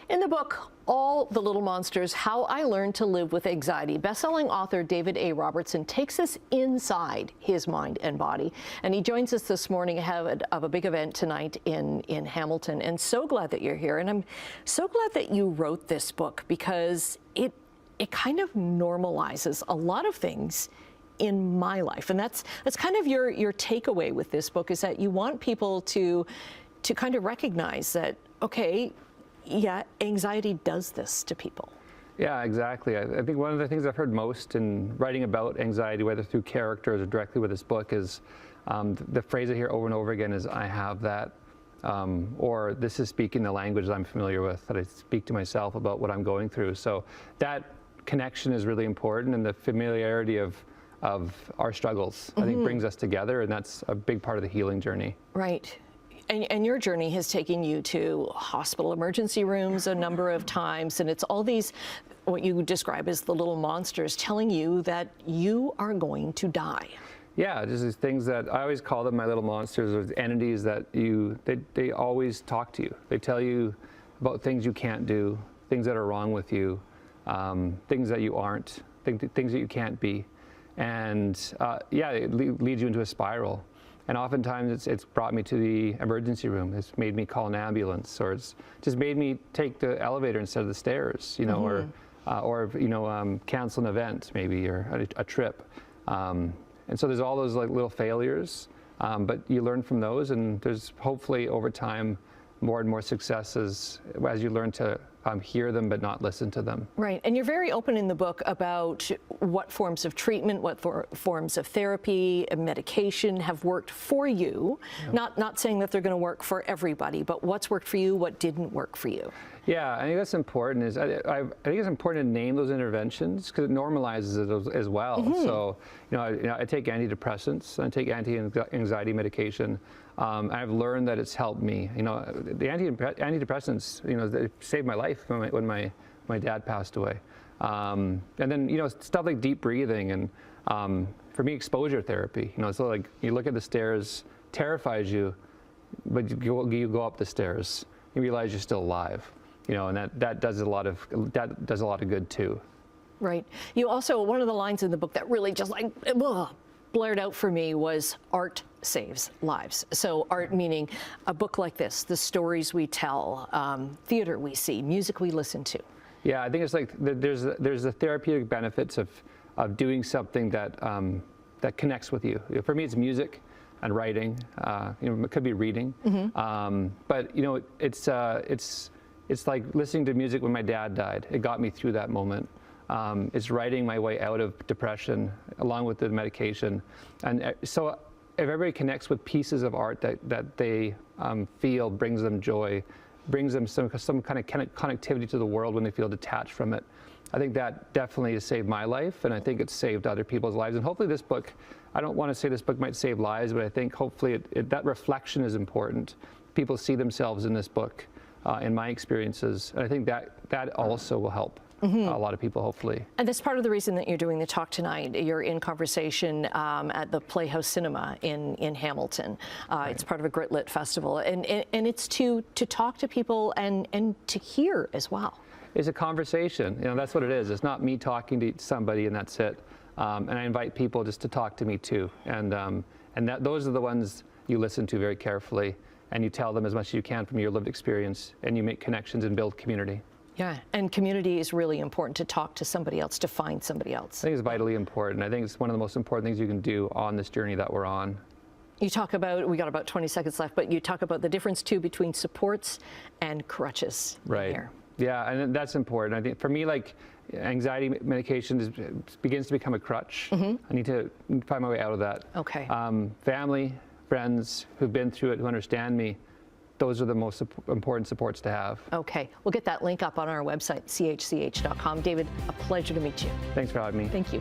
In the book, All the Little Monsters, How I Learned to Live with Anxiety, bestselling author David A. Robertson takes us inside his mind and body. And he joins us this morning ahead of a big event tonight in Hamilton. And so glad that you're here. And I'm so glad that you wrote this book, because it kind of normalizes a lot of things in my life. And that's kind of your takeaway with this book, is that you want people to kind of recognize that, okay, yeah, anxiety does this to people. Yeah, exactly. I think one of the things I've heard most in writing about anxiety, whether through characters or directly with this book, is the phrase I hear over and over again is, I have that, or this is speaking the language that I'm familiar with, that I speak to myself about what I'm going through. So that connection is really important, and the familiarity of our struggles, I think, brings us together, and that's a big part of the healing journey. Right. And your journey has taken you to hospital emergency rooms a number of times, and it's all these, what you describe as the little monsters, telling you that you are going to die. Yeah, just these things that I always call them my little monsters, or entities that they always talk to you. They tell you about things you can't do, things that are wrong with you, things that you aren't, things that you can't be. And yeah, it leads you into a spiral. And oftentimes it's brought me to the emergency room. It's made me call an ambulance, or it's just made me take the elevator instead of the stairs, you know, or you know, cancel an event maybe, or a trip. And so there's all those like little failures, but you learn from those, and there's hopefully over time more and more successes as you learn to hear them but not listen to them. Right, and you're very open in the book about what forms of treatment, what forms of therapy and medication have worked for you. Yeah. Not saying that they're going to work for everybody, but what's worked for you, what didn't work for you. Yeah, I think that's important. I think it's important to name those interventions, because it normalizes it as well. So, you know, I take antidepressants, I take anti-anxiety medication. I've learned that it's helped me. You know, the antidepressants, you know, they saved my life when my dad passed away. And then, you know, stuff like deep breathing, and for me, exposure therapy. You know, so like you look at the stairs, terrifies you, but you go up the stairs, you realize you're still alive. You know, and that does a lot of good too. Right. You also, one of the lines in the book that really just like blared out for me was, art saves lives. So art meaning a book like this, the stories we tell, theater we see, music we listen to. Yeah, I think it's like there's the therapeutic benefits of doing something that that connects with you. For me, it's music and writing. You know, it could be reading, but you know, it's like listening to music when my dad died. It got me through that moment. It's writing my way out of depression along with the medication. And so if everybody connects with pieces of art that they feel brings them joy, brings them some kind of connectivity to the world when they feel detached from it, I think that definitely has saved my life, and I think it's saved other people's lives. And hopefully this book, I don't want to say this book might save lives, but I think hopefully that reflection is important. People see themselves in this book. In my experiences, and I think that also will help a lot of people, hopefully. And that's part of the reason that you're doing the talk tonight. You're in conversation at the Playhouse Cinema in Hamilton. Right. It's part of a Grit Lit festival, and it's to talk to people and to hear as well. It's a conversation. You know, that's what it is. It's not me talking to somebody and that's it. And I invite people just to talk to me too. And those are the ones you listen to very carefully. And you tell them as much as you can from your lived experience, and you make connections and build community. Yeah, and community is really important, to talk to somebody else, to find somebody else. I think it's vitally important. I think it's one of the most important things you can do on this journey that we're on. You talk about, we got about 20 seconds left, but you talk about the difference too between supports and crutches. Right. Here. Yeah, and that's important. I think for me, like, anxiety medication begins to become a crutch. I need to find my way out of that. Okay. Family, friends who've been through it, who understand me, those are the most important supports to have. Okay, we'll get that link up on our website, chch.com. David, a pleasure to meet you. Thanks for having me. Thank you.